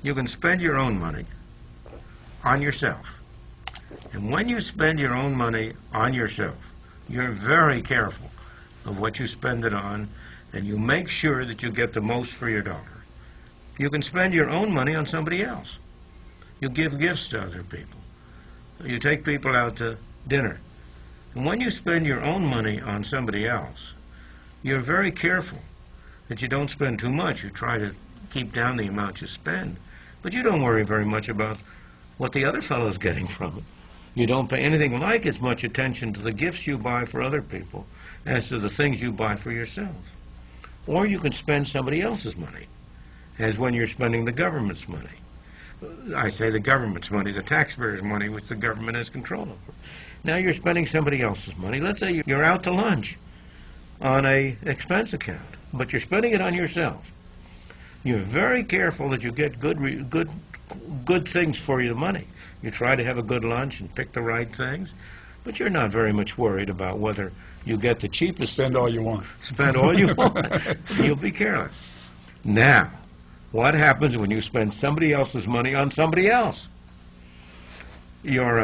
You can spend your own money on yourself. And when you spend your own money on yourself, you're very careful of what you spend it on, and you make sure that you get the most for your dollar. You can spend your own money on somebody else. You give gifts to other people. You take people out to dinner. And when you spend your own money on somebody else, you're very careful that you don't spend too much. You try to keep down the amount you spend. But you don't worry very much about what the other fellow's getting from it. You don't pay anything like as much attention to the gifts you buy for other people as to the things you buy for yourself. Or you can spend somebody else's money, as when you're spending the government's money. I say the government's money, the taxpayers' money, which the government has control over. Now you're spending somebody else's money. Let's say you're out to lunch on an expense account, but you're spending it on yourself. You're very careful that you get good things for your money. You try to have a good lunch and pick the right things, but you're not very much worried about whether you get the cheapest. Spend all you want. Spend all you want. You'll be careless. Now, what happens when you spend somebody else's money on somebody else? You're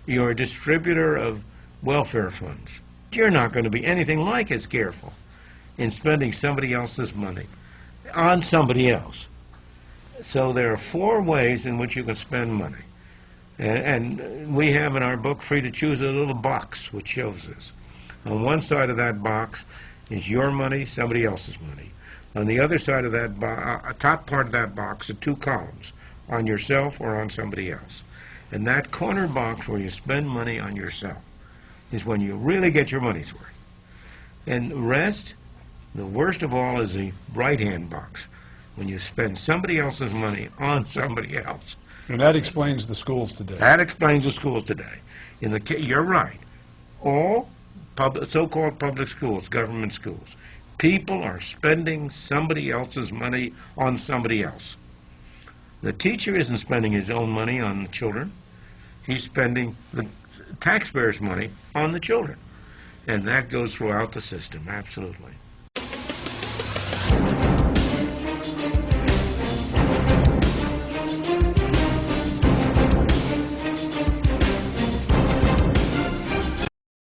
a distributor of welfare funds. You're not going to be anything like as careful in spending somebody else's money on somebody else. So there are 4 ways in which you can spend money. And we have in our book, Free to Choose, a little box which shows this. On one side of that box is your money, somebody else's money. On the other side of that top part of that box are 2 columns, on yourself or on somebody else. And that corner box where you spend money on yourself is when you really get your money's worth. And the rest, the worst of all, is the right-hand box, when you spend somebody else's money on somebody else. And that explains the schools today. That explains the schools today. You're right. All so-called public schools, government schools, people are spending somebody else's money on somebody else. The teacher isn't spending his own money on the children. He's spending the taxpayers' money on the children. And that goes throughout the system, absolutely.